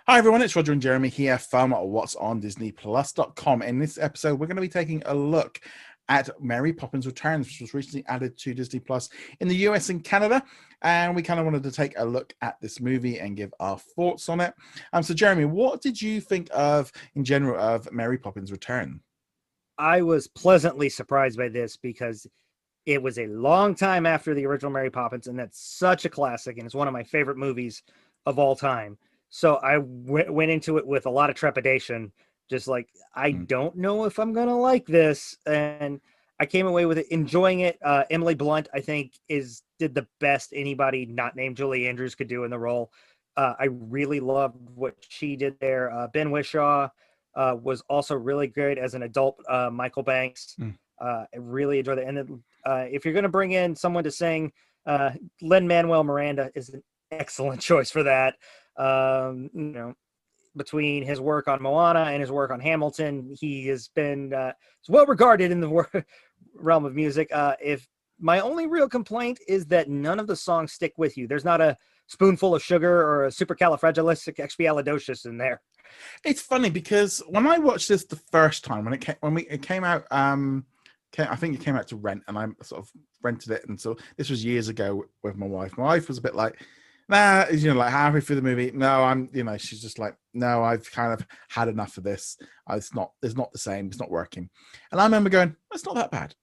Hi everyone, it's Roger and Jeremy here from What's on DisneyPlus.com. In this episode, we're going to be taking a look at Mary Poppins Returns, which was recently added to Disney Plus in the US and Canada. And we kind of wanted to take a look at this movie and give our thoughts on it. So Jeremy, what did you think of, in general, of Mary Poppins Return? I was pleasantly surprised by this because it was a long time after the original Mary Poppins, and that's such a classic, and it's one of my favorite movies of all time. So I went into it with a lot of trepidation, just like, I Hmm. don't know if I'm going to like this. And I came away with it, enjoying it. Emily Blunt, I think, did the best anybody not named Julie Andrews could do in the role. I really loved what she did there. Ben Whishaw was also really good as an adult Michael Banks. Hmm. I really enjoyed it. And then, if you're going to bring in someone to sing, Lin-Manuel Miranda is an excellent choice for that. Between his work on Moana and his work on Hamilton, he has been well regarded in the realm of music. If my only real complaint is that none of the songs stick with you. There's not a spoonful of sugar or a supercalifragilisticexpialidocious in there. It's funny because when I watched this the first time, it came out, I think it came out to rent, and I sort of rented it, and so this was years ago with my wife. My wife was a bit like, nah, like halfway through the movie. No, she's just like, no, I've kind of had enough of this. It's not the same. It's not working. And I remember going, it's not that bad.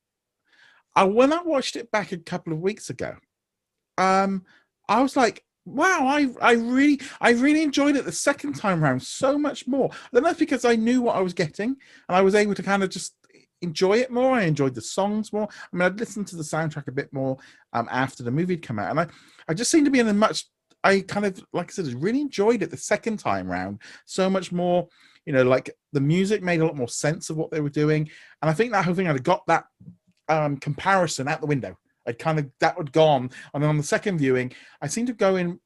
When I watched it back a couple of weeks ago, I was like, wow, I really enjoyed it the second time around so much more. And that's because I knew what I was getting, and I was able to kind of just enjoy it more. I enjoyed the songs more. I mean, I'd listened to the soundtrack a bit more after the movie had come out, and I just seemed to be in a much. I kind of, like I said, really enjoyed it the second time round so much more. Like the music made a lot more sense of what they were doing, and I think that whole thing I'd got that comparison out the window. I'd kind of that had gone, and then on the second viewing, I seemed to go in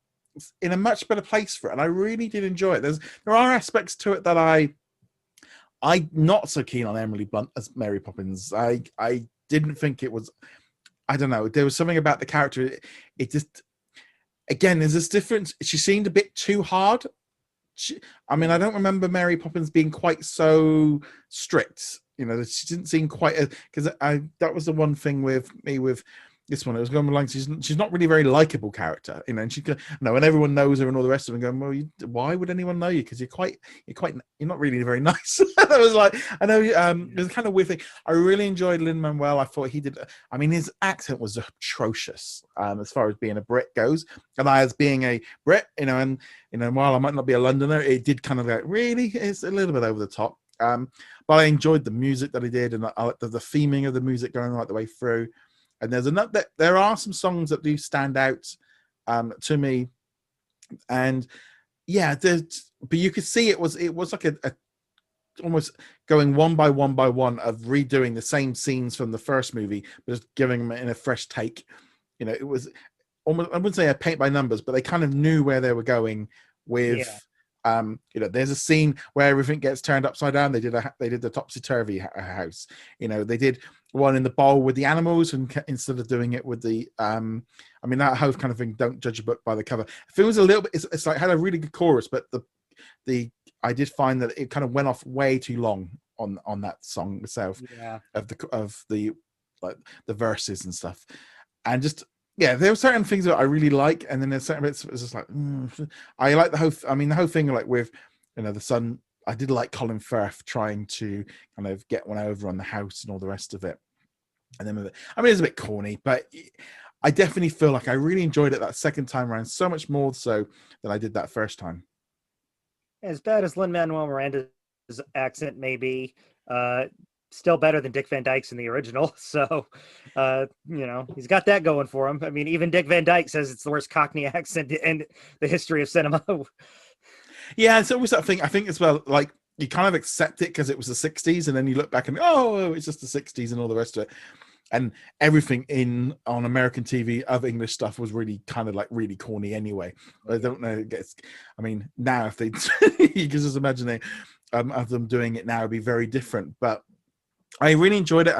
a much better place for it, and I really did enjoy it. There are aspects to it that I'm not so keen on Emily Blunt as Mary Poppins. I didn't think it was. I don't know. There was something about the character. It just, again, there's this difference. She seemed a bit too hard. I mean, I don't remember Mary Poppins being quite so strict. She didn't seem quite, because I that was the one thing with me with this one. It was going along. She's not really a very likable character, and she and everyone knows her and all the rest of them going, well, why would anyone know you? Because you're not really very nice. That was like, I know, it was kind of weird thing. I really enjoyed Lin-Manuel. I thought he did. I mean, his accent was atrocious as far as being a Brit goes, and I, as being a Brit, and while I might not be a Londoner, it did kind of like, really, it's a little bit over the top. But I enjoyed the music that he did, and the theming of the music going right the way through. And there are some songs that do stand out to me, and yeah, but you could see it was like a almost going one by one of redoing the same scenes from the first movie, but just giving them in a fresh take. It was almost, I wouldn't say a paint by numbers, but they kind of knew where they were going with. Yeah. There's a scene where everything gets turned upside down. They did the topsy turvy house. They did one in the bowl with the animals, and instead of doing it with the, I mean, that whole kind of thing. Don't judge a book by the cover. If it was a little bit, it's like had a really good chorus, but the I did find that it kind of went off way too long on that song itself, Yeah. of the like the verses and stuff, and just, yeah, there were certain things that I really like, and then there's certain bits it's just like, I like the whole. I mean, the whole thing, like with, the son. I did like Colin Firth trying to kind of get one over on the house and all the rest of it. And then I mean, it's a bit corny, but I definitely feel like I really enjoyed it that second time around, so much more so than I did that first time. As bad as Lin-Manuel Miranda's accent may be, uh, still better than Dick Van Dyke's in the original. So, he's got that going for him. I mean, even Dick Van Dyke says it's the worst Cockney accent in the history of cinema. Yeah, it's always that thing. I think as well, like, you kind of accept it because it was the 60s, and then you look back and, oh, it's just the 60s and all the rest of it. And everything on American TV of English stuff was really kind of like really corny anyway. I don't know. I mean, now if they, you can just imagine of them doing it now, it'd be very different. But I really enjoyed it.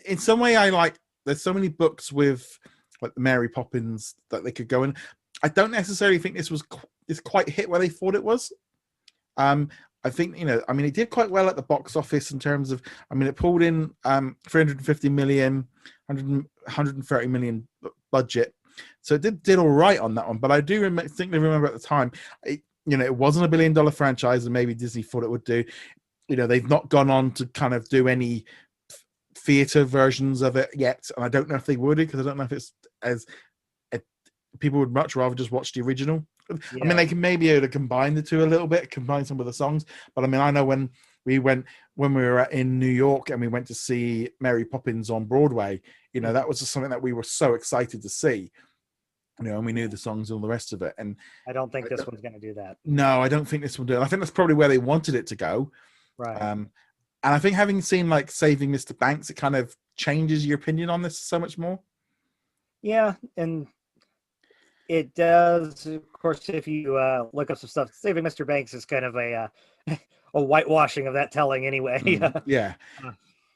In some way, I like. There's so many books with like the Mary Poppins that they could go in. I don't necessarily think this was it's quite hit where they thought it was. I think, I mean, it did quite well at the box office in terms of, I mean, it pulled in 350 million, 130 million budget. So it did all right on that one. But I do remember at the time, it wasn't a $1 billion franchise, and maybe Disney thought it would do. They've not gone on to kind of do any theater versions of it yet. And I don't know if they would, because I don't know if it's as people would much rather just watch the original. Yeah. I mean, they can maybe be able to combine the two a little bit, combine some of the songs. But I mean, I know when we were in New York and we went to see Mary Poppins on Broadway, that was just something that we were so excited to see. And we knew the songs and all the rest of it. And I don't think this one's going to do that. No, I don't think this will do it. I think that's probably where they wanted it to go. Right. And I think having seen like Saving Mr. Banks, it kind of changes your opinion on this so much more. Yeah, and it does, of course, if you look up some stuff. Saving Mr. Banks is kind of a whitewashing of that telling anyway. Yeah.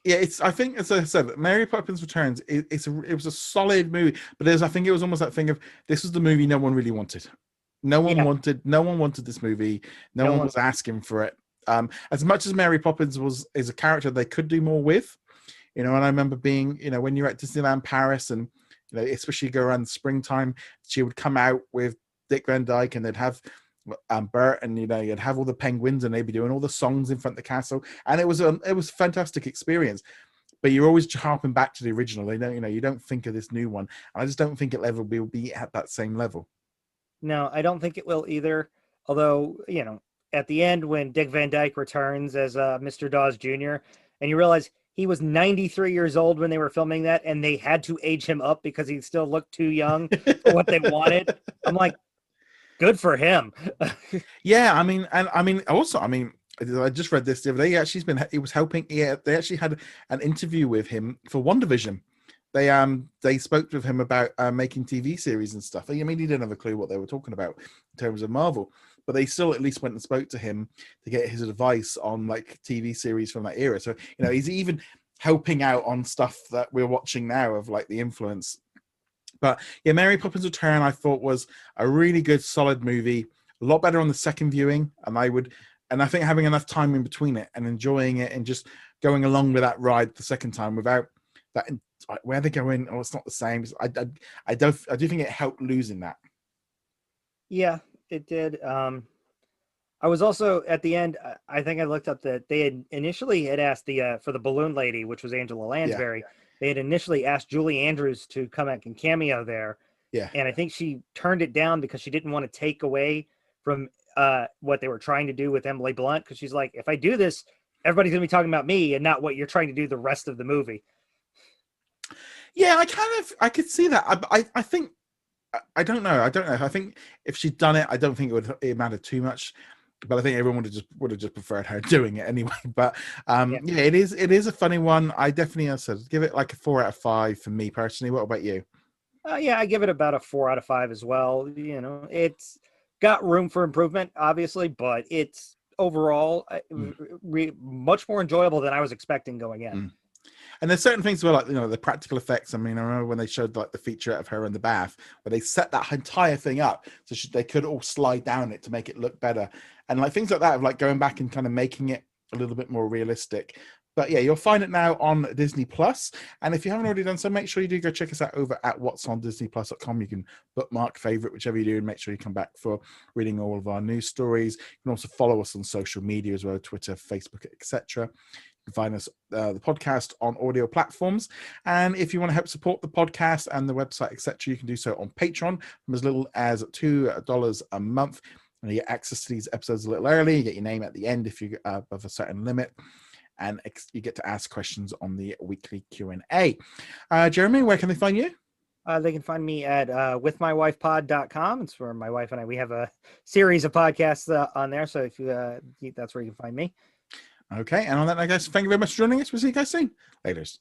Yeah, I think, as I said, Mary Poppins Returns, it was a solid movie, but I think it was almost that thing of, this was the movie no one really wanted. No one wanted this movie. No one was asking for it. As much as Mary Poppins is a character they could do more with, and I remember being, when you're at Disneyland Paris, and especially go around the springtime, she would come out with Dick Van Dyke, and they'd have Bert, and you'd have all the penguins, and they'd be doing all the songs in front of the castle, and it was a fantastic experience. But you're always harping back to the original. They don't, you don't think of this new one. And I just don't think it'll ever be at that same level. No, I don't think it will either. Although, at the end when Dick Van Dyke returns as Mr. Dawes Jr., and you realize he was 93 years old when they were filming that, and they had to age him up because he still looked too young for what they wanted. I'm like, good for him. Yeah, I mean, I just read this the other day. He was helping. Yeah, they actually had an interview with him for WandaVision. They spoke with him about making TV series and stuff. I mean, he didn't have a clue what they were talking about in terms of Marvel, but they still at least went and spoke to him to get his advice on like TV series from that era. So, he's even helping out on stuff that we're watching now of like the influence. But yeah, Mary Poppins Return, I thought was a really good, solid movie. A lot better on the second viewing, and I think having enough time in between it and enjoying it and just going along with that ride the second time without that, where they're going, it's not the same. I do think it helped losing that. Yeah, it did. I was also at the end, I think I looked up that they had initially asked for the balloon lady, which was Angela Lansbury. Yeah. They had initially asked Julie Andrews to come back and cameo there. Yeah. And I think she turned it down because she didn't want to take away from what they were trying to do with Emily Blunt. Because she's like, if I do this, everybody's going to be talking about me and not what you're trying to do the rest of the movie. Yeah, I could see that. I think, I don't know. I think if she'd done it, I don't think it mattered too much. But I think everyone would have just preferred her doing it anyway. But yeah, it is a funny one. I definitely said give it like a 4 out of 5 for me personally. What about you? Yeah, I give it about a 4 out of 5 as well. It's got room for improvement, obviously, but it's overall much more enjoyable than I was expecting going in. And there's certain things where, like, the practical effects. I mean, I remember when they showed like the feature of her in the bath, where they set that entire thing up so they could all slide down it to make it look better, and like things like that of like going back and kind of making it a little bit more realistic. But yeah, you'll find it now on Disney Plus. And if you haven't already done so, make sure you do go check us out over at whatsondisneyplus.com. You can bookmark, favorite, whichever you do, and make sure you come back for reading all of our news stories. You can also follow us on social media as well, Twitter, Facebook, etc. You can find us, the podcast, on audio platforms. And if you want to help support the podcast and the website, etc., you can do so on Patreon from as little as $2 a month. And you get access to these episodes a little early. You get your name at the end if you're above a certain limit. And you get to ask questions on the weekly Q&A. Jeremy, where can they find you? They can find me at withmywifepod.com. It's where my wife and I, we have a series of podcasts on there. So if that's where you can find me. Okay. And on that, I guess, thank you very much for joining us. We'll see you guys soon. Laters.